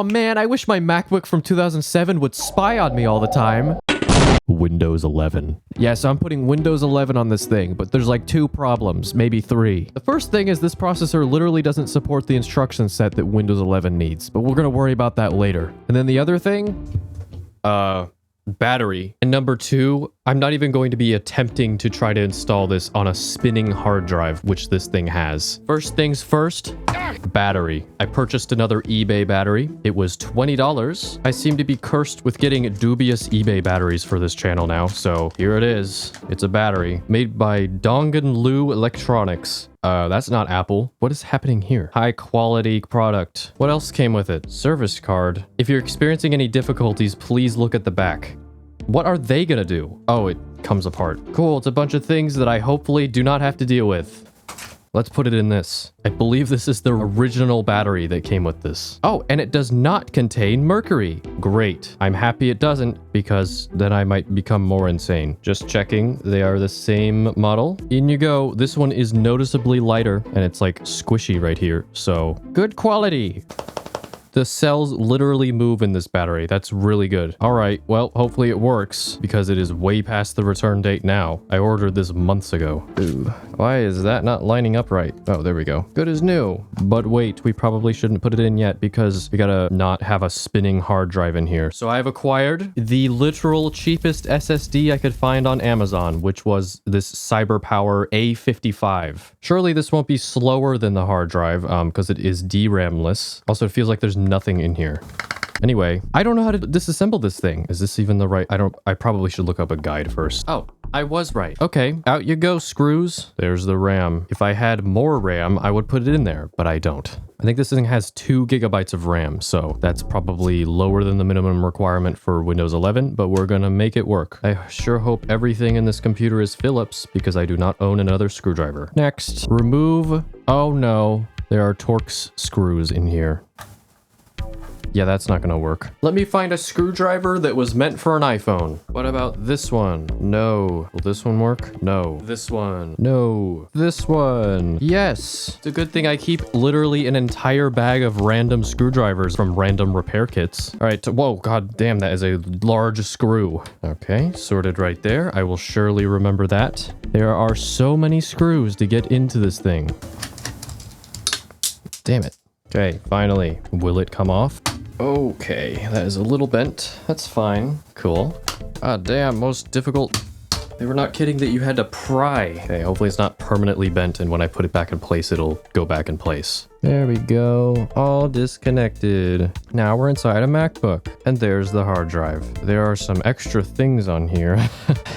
Oh man, I wish my MacBook from 2007 would spy on me all the time. Windows 11. Yeah, so I'm putting Windows 11 on this thing, but there's like 2 problems, maybe 3. The first thing is this processor literally doesn't support the instruction set that Windows 11 needs, but we're gonna worry about that later. And then the other thing, battery. And number 2, I'm not even going to be attempting to try to install this on a spinning hard drive, which this thing has. First things first, battery. I purchased another eBay battery. It was $20. I seem to be cursed with getting dubious eBay batteries for this channel now, so here it is. It's a battery made by Dong'an Electronics. That's not Apple. What is happening here? High quality product. What else came with it? Service card. If you're experiencing any difficulties, please look at the back. What are they gonna do? Oh, it comes apart. Cool, it's a bunch of things that I hopefully do not have to deal with. Let's put it in this. I believe this is the original battery that came with this. Oh, and it does not contain mercury. Great. I'm happy it doesn't, because then I might become more insane. Just checking, they are the same model. In you go. This one is noticeably lighter, and it's like squishy right here. So, good quality. The cells literally move in this battery. That's really good. All right, well, hopefully it works because it is way past the return date now. I ordered this months ago. Ooh, why is that not lining up right? Oh, there we go. Good as new. But wait, we probably shouldn't put it in yet because we gotta not have a spinning hard drive in here. So I've acquired the literal cheapest SSD I could find on Amazon, which was this CyberPower A55. Surely this won't be slower than the hard drive because it is DRAM-less. Also, it feels like there's nothing in here. Anyway, I don't know how to disassemble this thing. Is this even the right... I probably should look up a guide first. Oh, I was right. Okay, out you go, screws. There's the RAM. If I had more RAM, I would put it in there, but I don't. I think this thing has 2 gigabytes of RAM, so that's probably lower than the minimum requirement for Windows 11, but we're gonna make it work. I sure hope everything in this computer is Phillips, because I do not own another screwdriver. Next, remove... Oh no, there are Torx screws in here. Yeah, that's not gonna work. Let me find a screwdriver that was meant for an iPhone. What about this one? No. Will this one work? No. This one? No. This one? Yes. It's a good thing I keep literally an entire bag of random screwdrivers from random repair kits. All right, whoa, god damn, that is a large screw. Okay, sorted right there. I will surely remember that. There are so many screws to get into this thing. Damn it. Okay, finally. Will it come off? Okay, that is a little bent. That's fine. Cool. Ah, damn, most difficult. They were not kidding that you had to pry. Okay, hopefully it's not permanently bent, and when I put it back in place, it'll go back in place. There we go. All disconnected. Now we're inside a MacBook. And there's the hard drive. There are some extra things on here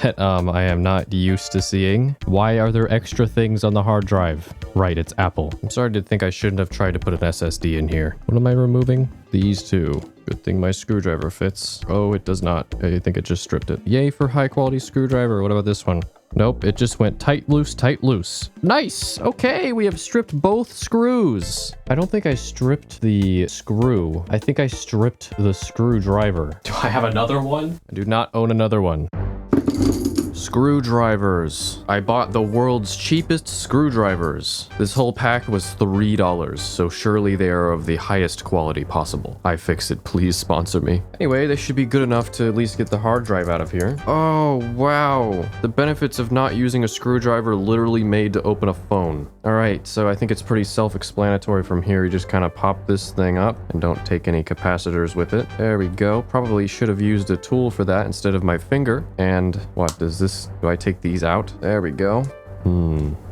that I am not used to seeing. Why are there extra things on the hard drive? Right, it's Apple. I'm sorry to think I shouldn't have tried to put an SSD in here. What am I removing? These 2. Good thing my screwdriver fits. Oh, it does not. I think it just stripped it. Yay for high quality screwdriver. What about this one? Nope, it just went tight, loose, tight, loose. Nice! Okay, we have stripped both screws. I don't think I stripped the screw. I think I stripped the screwdriver. Do I have another one? I do not own another one. Screwdrivers. I bought the world's cheapest screwdrivers. This whole pack was $3, so surely they are of the highest quality possible. iFixit, please sponsor me. Anyway, they should be good enough to at least get the hard drive out of here. Oh, wow. The benefits of not using a screwdriver literally made to open a phone. Alright, so I think it's pretty self-explanatory from here. You just kind of pop this thing up and don't take any capacitors with it. There we go. Probably should have used a tool for that instead of my finger. And what does this... Do I take these out? There we go.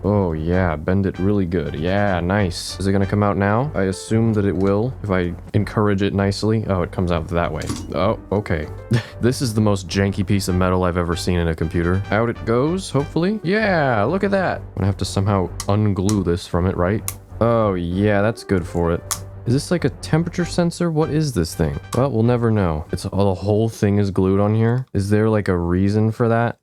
Oh yeah, bend it really good. Yeah, nice. Is it gonna come out now? I assume that it will if I encourage it nicely. Oh, it comes out that way. Oh, okay. This is the most janky piece of metal I've ever seen in a computer. Out it goes, hopefully. Yeah, look at that. I'm gonna have to somehow unglue this from it, right? Oh yeah, that's good for it. Is this like a temperature sensor? What is this thing? Well, we'll never know. It's the whole thing is glued on here. Is there like a reason for that?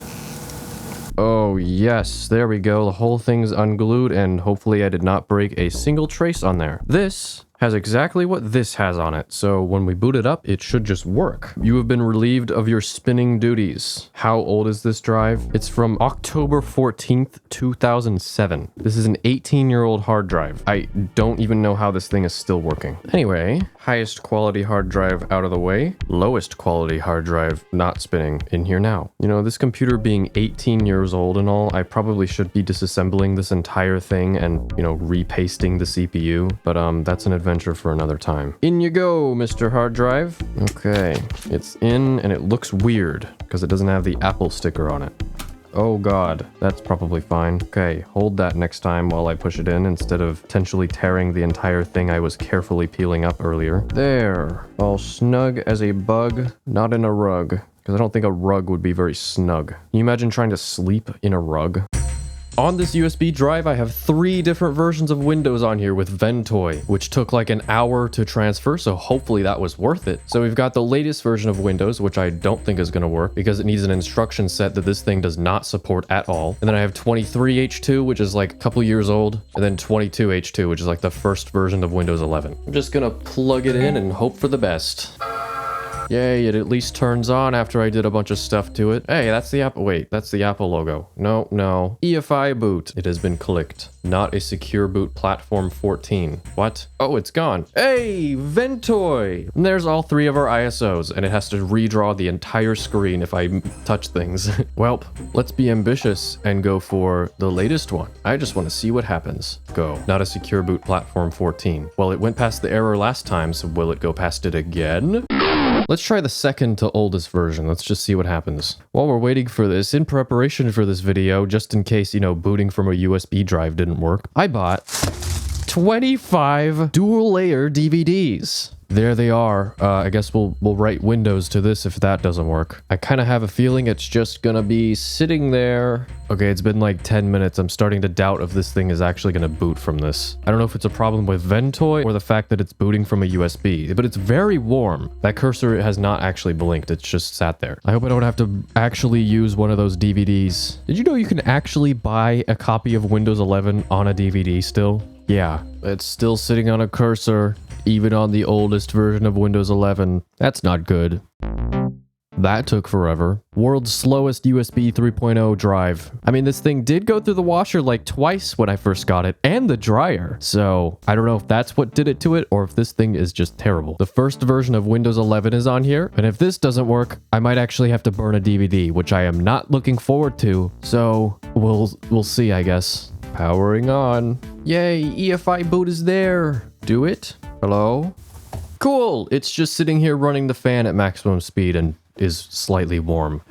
Oh, yes. There we go. The whole thing's unglued, and hopefully I did not break a single trace on there. This has exactly what this has on it. So when we boot it up, it should just work. You have been relieved of your spinning duties. How old is this drive? It's from October 14th, 2007. This is an 18-year-old hard drive. I don't even know how this thing is still working. Anyway, highest quality hard drive out of the way. Lowest quality hard drive not spinning in here now. You know, this computer being 18 years old and all, I probably should be disassembling this entire thing and, you know, repasting the CPU. But that's an adventure for another time. In you go, Mr. Hard Drive. Okay, it's in and it looks weird because it doesn't have the Apple sticker on it. Oh god, that's probably fine. Okay, hold that next time while I push it in instead of potentially tearing the entire thing I was carefully peeling up earlier. There, all snug as a bug, not in a rug. Because I don't think a rug would be very snug. Can you imagine trying to sleep in a rug? On this USB drive, I have 3 different versions of Windows on here with Ventoy, which took like an hour to transfer, so hopefully that was worth it. So we've got the latest version of Windows, which I don't think is going to work because it needs an instruction set that this thing does not support at all. And then I have 23H2, which is like a couple years old, and then 22H2, which is like the first version of Windows 11. I'm just going to plug it in and hope for the best. Yay, it at least turns on after I did a bunch of stuff to it. Hey, that's the Apple. Wait, that's the Apple logo. No. EFI boot. It has been clicked. Not a secure boot platform 14. What? Oh, it's gone. Hey, Ventoy! And there's all 3 of our ISOs, and it has to redraw the entire screen if I touch things. Welp, let's be ambitious and go for the latest one. I just want to see what happens. Go. Not a secure boot platform 14. Well, it went past the error last time, so will it go past it again? Let's try the second to oldest version. Let's just see what happens. While we're waiting for this, in preparation for this video, just in case, you know, booting from a USB drive didn't work, I bought 25 dual layer DVDs. There they are. I guess we'll write Windows to this if that doesn't work. I kind of have a feeling it's just gonna be sitting there. Okay, it's been like 10 minutes. I'm starting to doubt if this thing is actually gonna boot from this. I don't know if it's a problem with Ventoy or the fact that it's booting from a USB, but it's very warm. That cursor has not actually blinked. It's just sat there. I hope I don't have to actually use one of those DVDs. Did you know you can actually buy a copy of Windows 11 on a DVD still? Yeah, it's still sitting on a cursor. Even on the oldest version of Windows 11. That's not good. That took forever. World's slowest USB 3.0 drive. I mean, this thing did go through the washer like twice when I first got it, and the dryer. So, I don't know if that's what did it to it, or if this thing is just terrible. The first version of Windows 11 is on here, and if this doesn't work, I might actually have to burn a DVD, which I am not looking forward to. So, we'll see, I guess. Powering on. Yay, EFI boot is there. Do it. Hello? Cool! It's just sitting here running the fan at maximum speed and is slightly warm.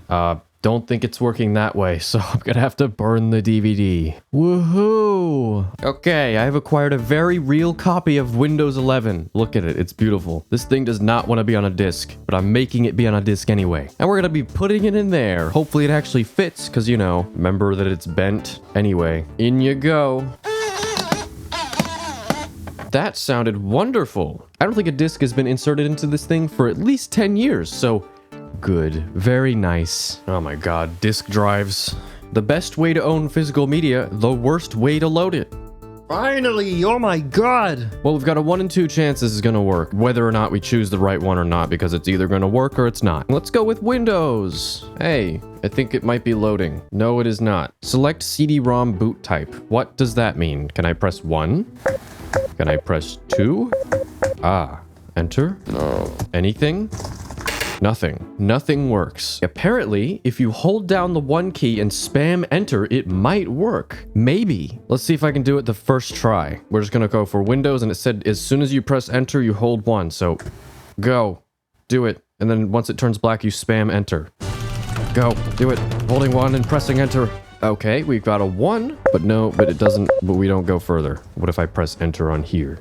Don't think it's working that way, so I'm gonna have to burn the DVD. Woohoo! Okay, I have acquired a very real copy of Windows 11. Look at it, it's beautiful. This thing does not want to be on a disc, but I'm making it be on a disc anyway. And we're gonna be putting it in there. Hopefully it actually fits, because, you know, remember that it's bent. Anyway, in you go. That sounded wonderful. I don't think a disc has been inserted into this thing for at least 10 years, so good. Very nice. Oh my god, disk drives. The best way to own physical media, the worst way to load it. Finally! Oh my god! Well, we've got a 1 in 2 chance this is gonna work, whether or not we choose the right one or not, because it's either gonna work or it's not. Let's go with Windows. Hey, I think it might be loading. No, it is not. Select CD-ROM boot type. What does that mean? Can I press 1? Can I press 2? Enter? No. Anything? Nothing. Nothing works. Apparently, if you hold down the 1 key and spam enter, it might work. Maybe. Let's see if I can do it the first try. We're just gonna go for Windows, and it said as soon as you press enter, you hold 1. So, go. Do it. And then once it turns black, you spam enter. Go. Do it. Holding 1 and pressing enter. Okay, we've got a 1, but it doesn't, but we don't go further. What if I press enter on here?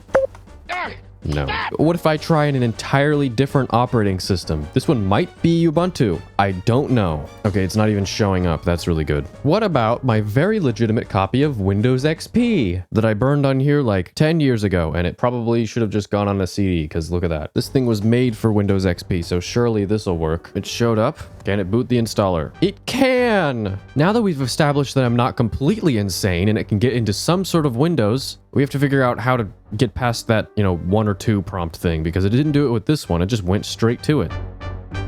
No. What if I try an entirely different operating system? This one might be Ubuntu. I don't know. Okay, it's not even showing up. That's really good. What about my very legitimate copy of Windows XP that I burned on here like 10 years ago, and it probably should have just gone on a CD, because look at that. This thing was made for Windows XP, so surely this will work. It showed up. Can it boot the installer? It can! Now that we've established that I'm not completely insane and it can get into some sort of Windows, We have to figure out how to get past that, 1 or 2 prompt thing, because it didn't do it with this one. It just went straight to it.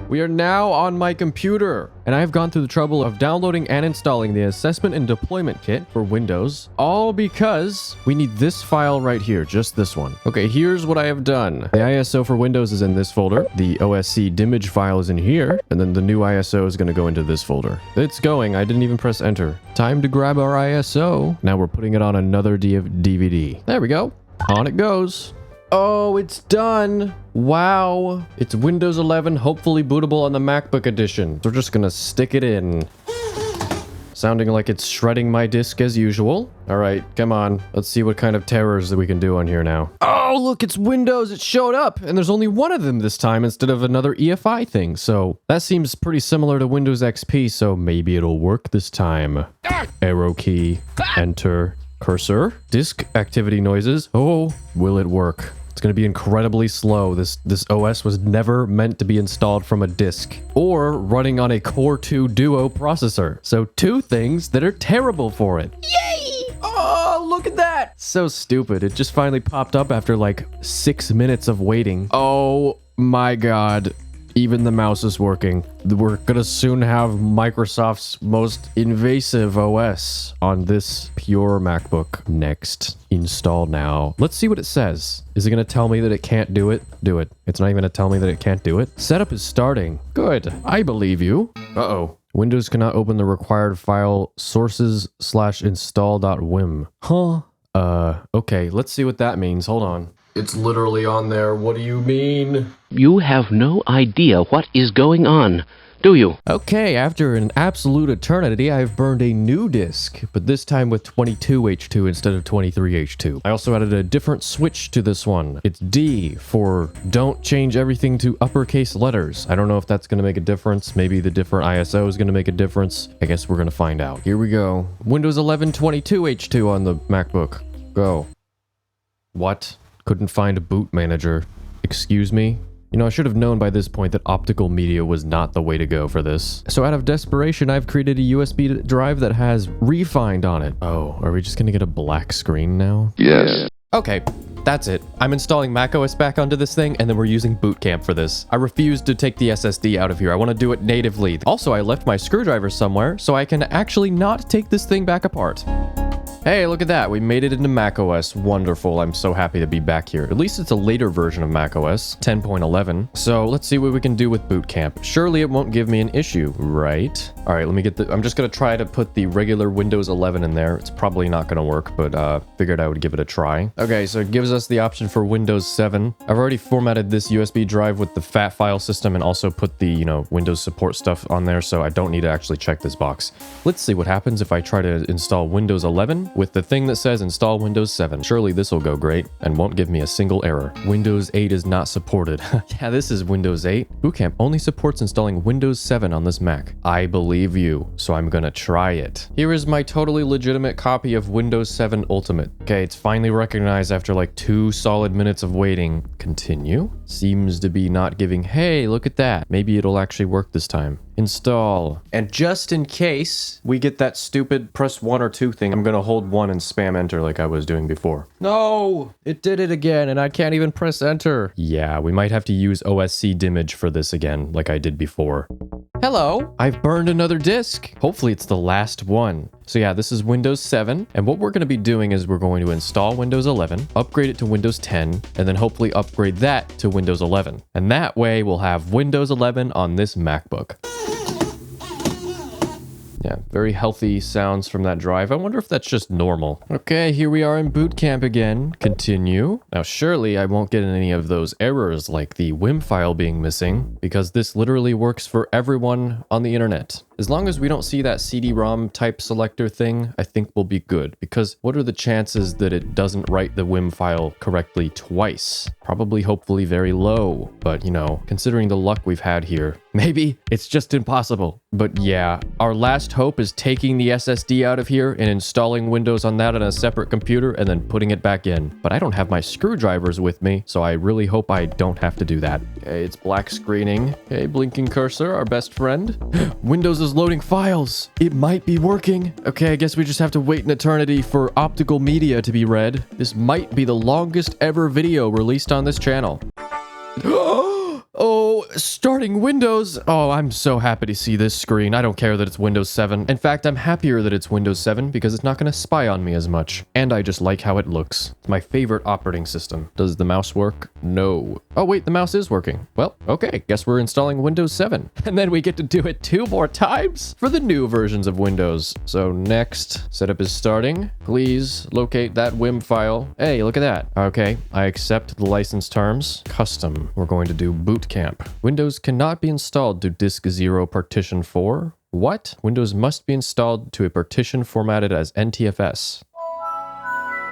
We are now on my computer, and I have gone through the trouble of downloading and installing the assessment and deployment kit for Windows, all because we need this file right here, just this one. Okay, here's what I have done. The ISO for Windows is in this folder, the OSC dimage file is in here, and then the new ISO is going to go into this folder. It's going, I didn't even press enter. Time to grab our ISO. Now we're putting it on another DVD. There we go. On it goes. Oh, it's done. Wow. It's Windows 11, hopefully bootable on the MacBook edition. So we're just gonna stick it in. Sounding like it's shredding my disk as usual. All right, come on. Let's see what kind of terrors that we can do on here now. Oh, look, it's Windows. It showed up, and there's only one of them this time instead of another EFI thing. So that seems pretty similar to Windows XP, so maybe it'll work this time. Arrow key, enter, cursor, disk activity noises. Oh, will it work? It's going to be incredibly slow. This OS was never meant to be installed from a disk or running on a Core 2 Duo processor. So 2 things that are terrible for it. Yay! Oh, look at that! So stupid. It just finally popped up after like 6 minutes of waiting. Oh my god. Even the mouse is working. We're gonna soon have Microsoft's most invasive OS on this pure MacBook. Next. Install now. Let's see what it says. Is it gonna tell me that it can't do it? Do it. It's not even gonna tell me that it can't do it. Setup is starting. Good. I believe you. Uh-oh. Windows cannot open the required file sources/install.wim. Huh? Okay. Let's see what that means. Hold on. It's literally on there. What do you mean? You have no idea what is going on, do you? Okay, after an absolute eternity, I've burned a new disk, but this time with 22H2 instead of 23H2. I also added a different switch to this one. It's D for don't change everything to uppercase letters. I don't know if that's going to make a difference. Maybe the different ISO is going to make a difference. I guess we're going to find out. Here we go. Windows 11 22H2 on the MacBook. Go. What? Couldn't find a boot manager. Excuse me? I should have known by this point that optical media was not the way to go for this. So out of desperation, I've created a USB drive that has Refind on it. Oh, are we just gonna get a black screen now? Yes. Okay, that's it. I'm installing macOS back onto this thing, and then we're using Boot Camp for this. I refuse to take the SSD out of here. I want to do it natively. Also, I left my screwdriver somewhere, so I can actually not take this thing back apart. Hey, look at that. We made it into macOS. Wonderful. I'm so happy to be back here. At least it's a later version of macOS, 10.11. So let's see what we can do with Boot Camp. Surely it won't give me an issue, right? All right, let me get I'm just going to try to put the regular Windows 11 in there. It's probably not going to work, but figured I would give it a try. Okay, so it gives us the option for Windows 7. I've already formatted this USB drive with the FAT file system and also put the, Windows support stuff on there, so I don't need to actually check this box. Let's see what happens if I try to install Windows 11 with the thing that says install Windows 7. Surely this will go great and won't give me a single error. Windows 8 is not supported. Yeah, this is Windows 8. Boot Camp only supports installing Windows 7 on this Mac. I believe you, so I'm gonna try it. Here is my totally legitimate copy of Windows 7 Ultimate. Okay, it's finally recognized after like 2 solid minutes of waiting. Continue. Seems to be not giving. Hey, look at that. Maybe it'll actually work this time. Install. And just in case we get that stupid press 1 or 2 thing, I'm gonna hold 1 and spam enter like I was doing before. No! It did it again, and I can't even press enter. Yeah, we might have to use OSC dimage for this again, like I did before. Hello! I've burned another disk. Hopefully it's the last one. So yeah, this is Windows 7, and what we're going to be doing is we're going to install Windows 11, upgrade it to Windows 10, and then hopefully upgrade that to Windows 11. And that way we'll have Windows 11 on this MacBook. Yeah, very healthy sounds from that drive. I wonder if that's just normal. Okay, here we are in Boot Camp again. Continue. Now, surely I won't get any of those errors like the WIM file being missing, because this literally works for everyone on the internet. As long as we don't see that CD-ROM type selector thing, I think we'll be good. Because what are the chances that it doesn't write the WIM file correctly twice? Probably, hopefully, very low. But, considering the luck we've had here, maybe it's just impossible. But yeah, our last hope is taking the SSD out of here and installing Windows on that on a separate computer and then putting it back in. But I don't have my screwdrivers with me, so I really hope I don't have to do that. Okay, it's black screening. Okay, blinking cursor, our best friend. Windows is is loading files. It might be working. Okay, I guess we just have to wait an eternity for optical media to be read. This might be the longest ever video released on this channel. Oh, starting Windows. Oh, I'm so happy to see this screen. I don't care that it's Windows 7. In fact, I'm happier that it's Windows 7 because it's not going to spy on me as much. And I just like how it looks. It's my favorite operating system. Does the mouse work? No. Oh, wait, the mouse is working. Well, okay. Guess we're installing Windows 7. And then we get to do it 2 more times for the new versions of Windows. So next, setup is starting. Please locate that WIM file. Hey, look at that. Okay, I accept the license terms. Custom. We're going to do boot camp. Windows cannot be installed to disk 0 partition 4. What? Windows must be installed to a partition formatted as NTFS.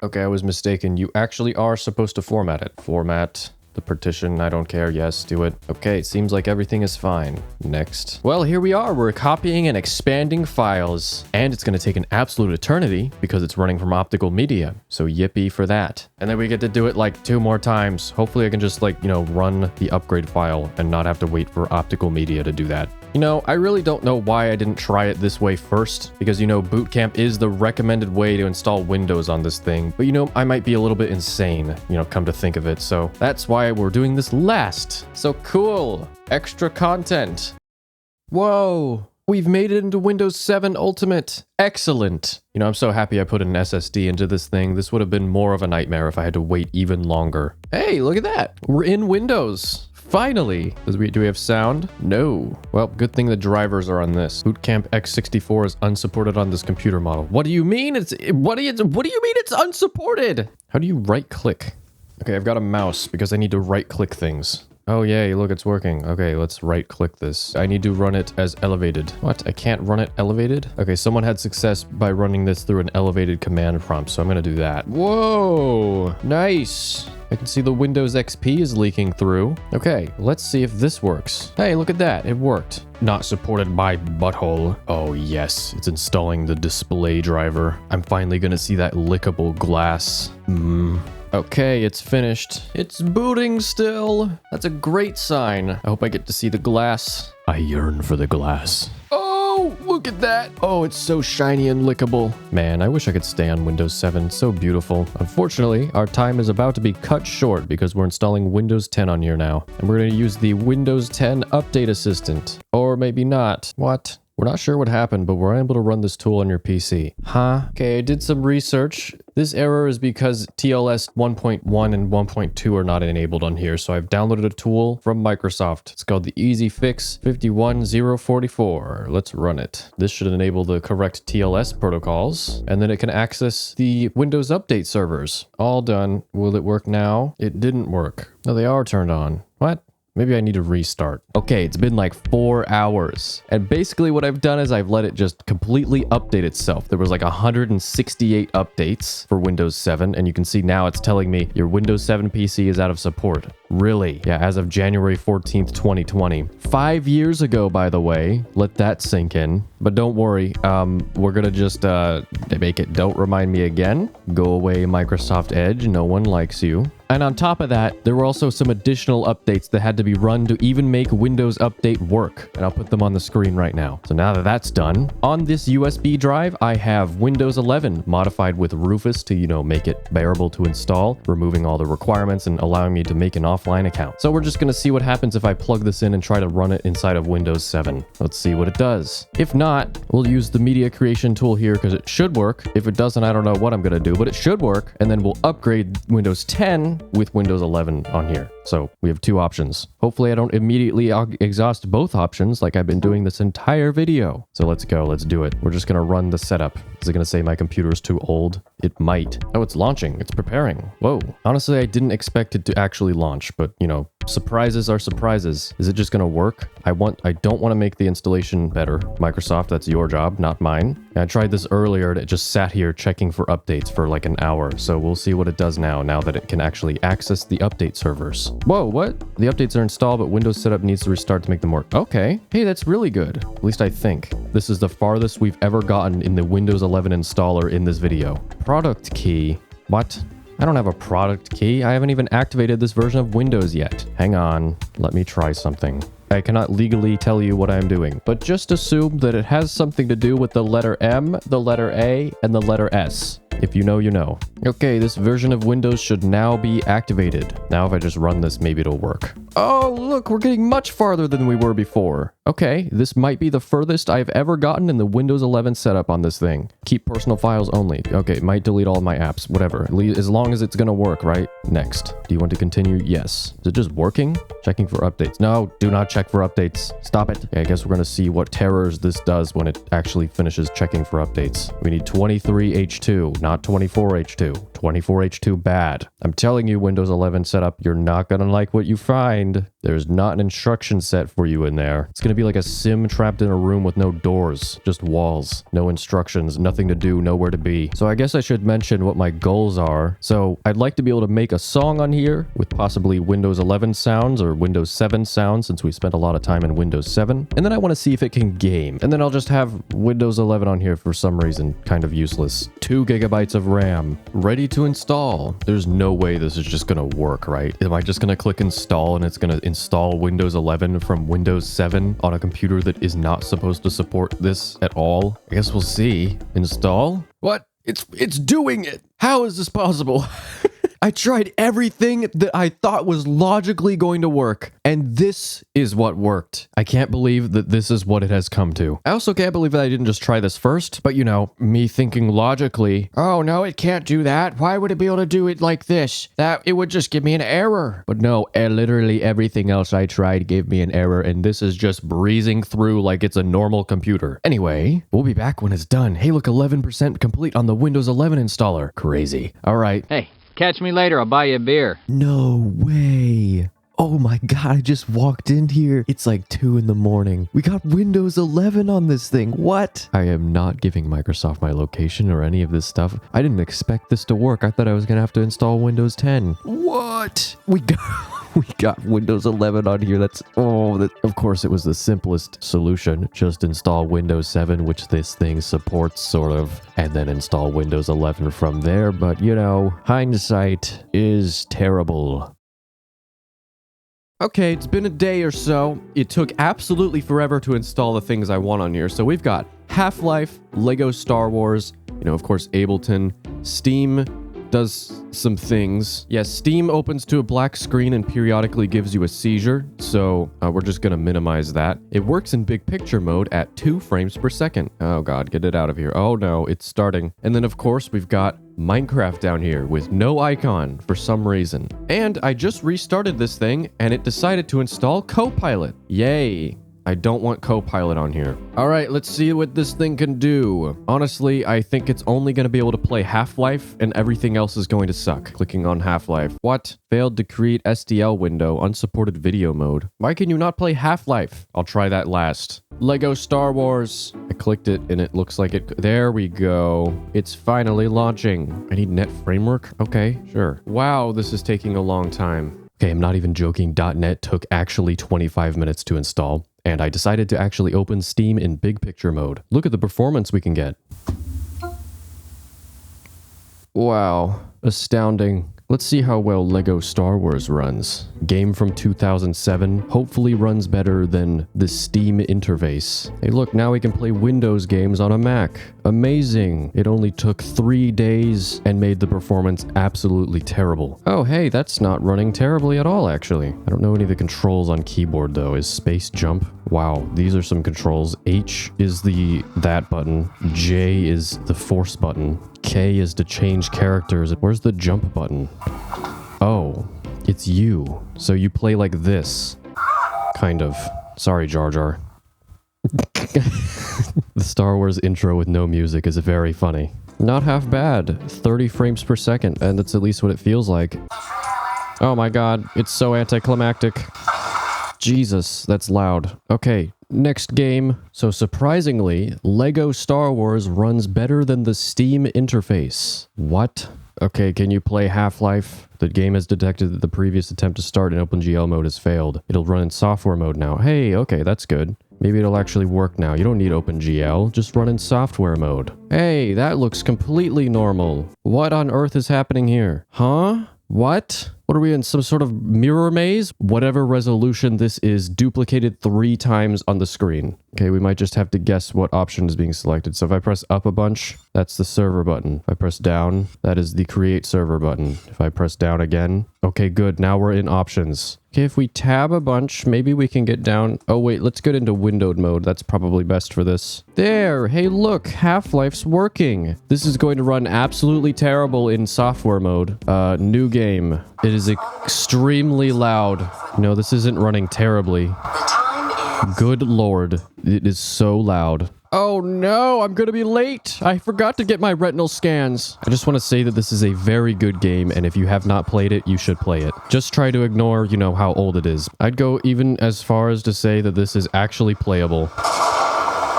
Okay, I was mistaken. You actually are supposed to format it. Format the partition. I don't care. Yes, do it. Okay, it seems like everything is fine. Next. Well, here we are. We're copying and expanding files. And it's going to take an absolute eternity because it's running from optical media. So yippee for that. And then we get to do it like 2 more times. Hopefully I can just like, run the upgrade file and not have to wait for optical media to do that. I really don't know why I didn't try it this way first, because, Boot Camp is the recommended way to install Windows on this thing. But, I might be a little bit insane, come to think of it. So that's why we're doing this last. So cool. Extra content. Whoa. We've made it into Windows 7 Ultimate. Excellent. I'm so happy I put an SSD into this thing. This would have been more of a nightmare if I had to wait even longer. Hey, look at that. We're in Windows. Finally! Do we have sound? No. Well, good thing the drivers are on this. Bootcamp X64 is unsupported on this computer model. What do you mean what do you mean it's unsupported? How do you right click? Okay, I've got a mouse because I need to right click things. Oh yay, look, it's working. Okay, let's right click this. I need to run it as elevated. What? I can't run it elevated? Okay, someone had success by running this through an elevated command prompt, so I'm gonna do that. Whoa! Nice! I can see the Windows XP is leaking through. Okay, let's see if this works. Hey, look at that. It worked. Not supported by butthole. Oh, yes. It's installing the display driver. I'm finally gonna see that lickable glass. Okay, it's finished. It's booting still. That's a great sign. I hope I get to see the glass. I yearn for the glass. Oh, look at that. Oh, it's so shiny and lickable. Man, I wish I could stay on Windows 7. So beautiful. Unfortunately, our time is about to be cut short because we're installing Windows 10 on here now. And we're going to use the Windows 10 Update Assistant. Or maybe not. What? We're not sure what happened, but we're able to run this tool on your PC. Huh? Okay, I did some research. This error is because TLS 1.1 and 1.2 are not enabled on here, so I've downloaded a tool from Microsoft. It's called the Easy Fix 51044. Let's run it. This should enable the correct TLS protocols, and then it can access the Windows Update servers. All done. Will it work now? It didn't work. No, they are turned on. What? Maybe I need to restart. Okay, it's been like 4 hours. And basically what I've done is I've let it just completely update itself. There was like 168 updates for Windows 7. And you can see now it's telling me your Windows 7 PC is out of support. Really? Yeah, as of January 14th, 2020. 5 years ago, by the way. Let that sink in. But don't worry, we're gonna just make it don't remind me again. Go away, Microsoft Edge. No one likes you. And on top of that, there were also some additional updates that had to be run to even make Windows Update work. And I'll put them on the screen right now. So now that that's done, on this USB drive, I have Windows 11 modified with Rufus to, make it bearable to install, removing all the requirements and allowing me to make an offline account. So we're just gonna see what happens if I plug this in and try to run it inside of Windows 7. Let's see what it does. If not, we'll use the media creation tool here because it should work. If it doesn't, I don't know what I'm gonna do, but it should work. And then we'll upgrade Windows 10 with Windows 11 on here. So we have 2 options. Hopefully I don't immediately exhaust both options like I've been doing this entire video. So let's go. Let's do it. We're just going to run the setup. Is it going to say my computer is too old? It might. Oh, it's launching. It's preparing. Whoa. Honestly, I didn't expect it to actually launch, but surprises are surprises. Is it just going to work? I don't want to make the installation better. Microsoft, that's your job, not mine. And I tried this earlier and it just sat here checking for updates for like an hour. So we'll see what it does now that it can actually access the update servers. Whoa, what? The updates are installed, but Windows setup needs to restart to make them work. Okay. Hey, that's really good. At least I think. This is the farthest we've ever gotten in the Windows 11 installer in this video. Product key. What? I don't have a product key. I haven't even activated this version of Windows yet. Hang on. Let me try something. I cannot legally tell you what I am doing, but just assume that it has something to do with the letter M, the letter A, and the letter S. If you know, you know. Okay, this version of Windows should now be activated. Now if I just run this, maybe it'll work. Oh, look, we're getting much farther than we were before. Okay, this might be the furthest I've ever gotten in the Windows 11 setup on this thing. Keep personal files only. Okay, it might delete all my apps, whatever. As long as it's gonna work, right? Next. Do you want to continue? Yes. Is it just working? Checking for updates. No, do not check for updates. Stop it. Okay, I guess we're gonna see what terrors this does when it actually finishes checking for updates. We need 23H2, not 24H2. 24H2 bad. I'm telling you, Windows 11 setup, you're not gonna like what you find. There's not an instruction set for you in there. It's gonna be like a sim trapped in a room with no doors, just walls, no instructions, nothing to do, nowhere to be. So I guess I should mention what my goals are. So I'd like to be able to make a song on here with possibly Windows 11 sounds or Windows 7 sounds, since we spent a lot of time in Windows 7. And then I want to see if it can game. And then I'll just have Windows 11 on here for some reason, kind of useless. 2 gigabytes of RAM, ready to install. There's no way this is just gonna work, right? Am I just gonna click install and it's gonna install Windows 11 from Windows 7 on a computer that is not supposed to support this at all? I guess we'll see. Install? What? It's doing it! How is this possible? I tried everything that I thought was logically going to work, and this is what worked. I can't believe that this is what it has come to. I also can't believe that I didn't just try this first, but you know, me thinking logically, oh no, it can't do that. Why would it be able to do it like this? That it would just give me an error. But no, literally everything else I tried gave me an error, and this is just breezing through like it's a normal computer. Anyway, we'll be back when it's done. Hey, look, 11% complete on the Windows 11 installer. Crazy. All right. Hey. Catch me later, I'll buy you a beer. No way. Oh my god, I just walked in here. It's like 2 in the morning. We got Windows 11 on this thing. What? I am not giving Microsoft my location or any of this stuff. I didn't expect this to work. I thought I was gonna have to install Windows 10. What? We got Windows 11 on here. Of course it was the simplest solution. Just install Windows 7, which this thing supports sort of, and then install Windows 11 from there. But you know, hindsight is terrible. Okay, it's been a day or so. It took absolutely forever to install the things I want on here. So we've got Half-Life, Lego Star Wars, you know, of course, Ableton, Steam does some things. Yes, Steam opens to a black screen and periodically gives you a seizure, so we're just gonna minimize that. It works in big picture mode at 2 frames per second. Oh god, get it out of here. Oh no, it's starting. And then of course we've got Minecraft down here with no icon for some reason. And I just restarted this thing and it decided to install Copilot. Yay. I don't want Copilot on here. All right, let's see what this thing can do. Honestly, I think it's only going to be able to play Half-Life and everything else is going to suck. Clicking on Half-Life. What? Failed to create SDL window, unsupported video mode. Why can you not play Half-Life? I'll try that last. Lego Star Wars. I clicked it and it looks like it. There we go. It's finally launching. I need net framework? Okay, sure. Wow, this is taking a long time. Okay, I'm not even joking. .NET took actually 25 minutes to install. And I decided to actually open Steam in big picture mode. Look at the performance we can get. Wow, astounding. Let's see how well Lego Star Wars runs. Game from 2007, hopefully runs better than the Steam interface. Hey look, now we can play Windows games on a Mac. Amazing. It only took 3 days and made the performance absolutely terrible. Oh hey, that's not running terribly at all actually. I don't know any of the controls on keyboard though. Is space jump? Wow, these are some controls. H is that button. J is the force button. K is to change characters. Where's the jump button? Oh, it's you. So you play like this. Kind of. Sorry, Jar Jar. The Star Wars intro with no music is very funny. Not half bad. 30 frames per second, and that's at least what it feels like. Oh my god, it's so anticlimactic. Jesus, that's loud. Okay, next game. So surprisingly, Lego Star Wars runs better than the Steam interface. What? Okay, can you play Half-Life? The game has detected that the previous attempt to start in OpenGL mode has failed. It'll run in software mode now. Hey, okay, that's good. Maybe it'll actually work now. You don't need OpenGL. Just run in software mode. Hey, that looks completely normal. What on earth is happening here? Huh? What? What are we in, some sort of mirror maze? Whatever resolution this is duplicated 3 times on the screen. Okay, we might just have to guess what option is being selected. So if I press up a bunch, that's the server button. If I press down, that is the create server button. If I press down again, okay, good. Now we're in options. Okay, if we tab a bunch, maybe we can get down. Oh wait, let's get into windowed mode. That's probably best for this. There, hey look, Half-Life's working. This is going to run absolutely terrible in software mode. New game. It is extremely loud. No, this isn't running terribly. Good lord, it is so loud. Oh no, I'm gonna be late. I forgot to get my retinal scans. I just want to say that this is a very good game, and if you have not played it, you should play it. Just try to ignore, you know, how old it is. I'd go even as far as to say that this is actually playable.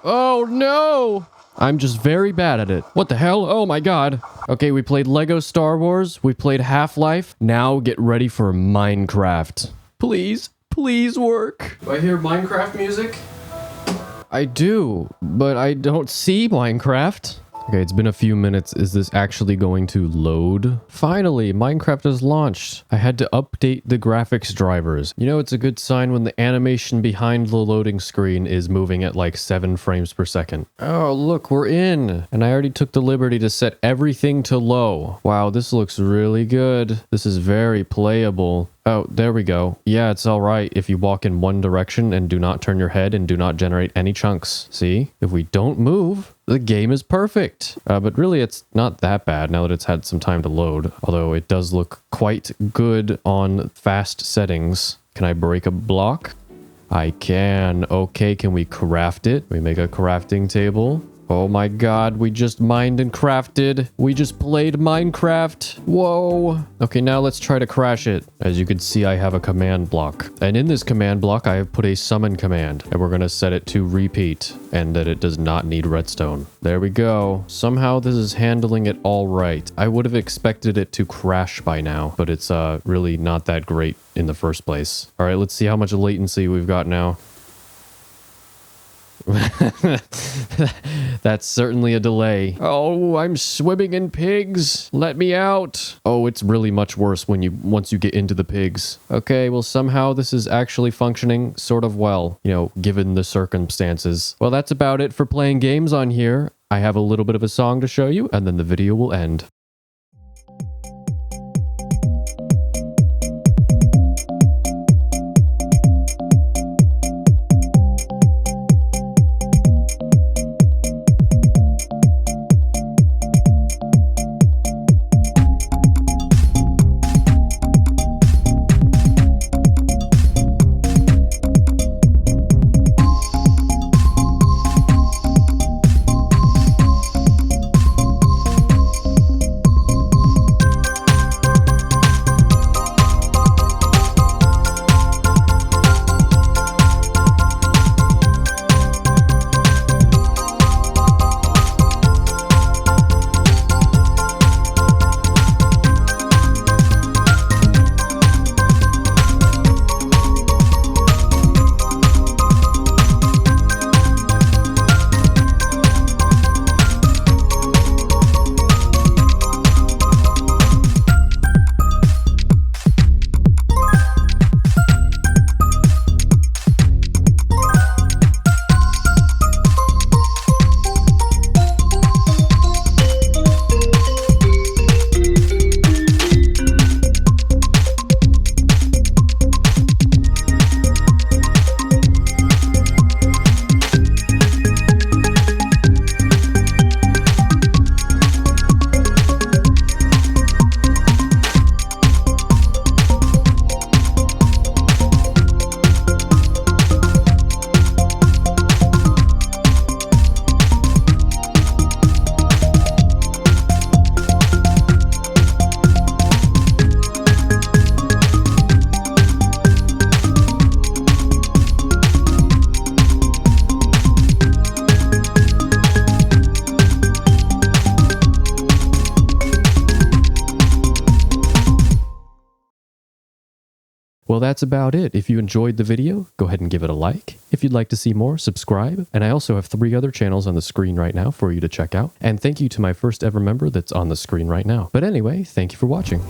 Oh no! I'm just very bad at it. What the hell? Oh my god. Okay, we played Lego Star Wars. We played Half-Life. Now get ready for Minecraft. Please, please work. Do I hear Minecraft music? I do, but I don't see Minecraft. Okay, it's been a few minutes. Is this actually going to load? Finally, Minecraft is launched. I had to update the graphics drivers. You know, it's a good sign when the animation behind the loading screen is moving at like 7 frames per second. Oh, look, we're in. And I already took the liberty to set everything to low. Wow, this looks really good. This is very playable. Oh, there we go. Yeah, it's all right if you walk in one direction and do not turn your head and do not generate any chunks. See? If we don't move, the game is perfect. But really, it's not that bad now that it's had some time to load. Although it does look quite good on fast settings. Can I break a block? I can. Okay, can we craft it? We make a crafting table. Oh my god, we just mined and crafted. We just played Minecraft. Whoa. Okay, now let's try to crash it. As you can see, I have a command block. And in this command block, I have put a summon command. And we're going to set it to repeat. And that it does not need redstone. There we go. Somehow this is handling it all right. I would have expected it to crash by now. But it's really not that great in the first place. All right, let's see how much latency we've got now. That's certainly a delay. Oh, I'm swimming in pigs. Let me out. Oh, it's really much worse once you get into the pigs. Okay, well, somehow this is actually functioning sort of well, you know, given the circumstances. Well, that's about it for playing games on here. I have a little bit of a song to show you, and then the video will end. Well, that's about it. If you enjoyed the video, go ahead and give it a like. If you'd like to see more, subscribe. And I also have 3 other channels on the screen right now for you to check out. And thank you to my first ever member that's on the screen right now. But anyway, thank you for watching.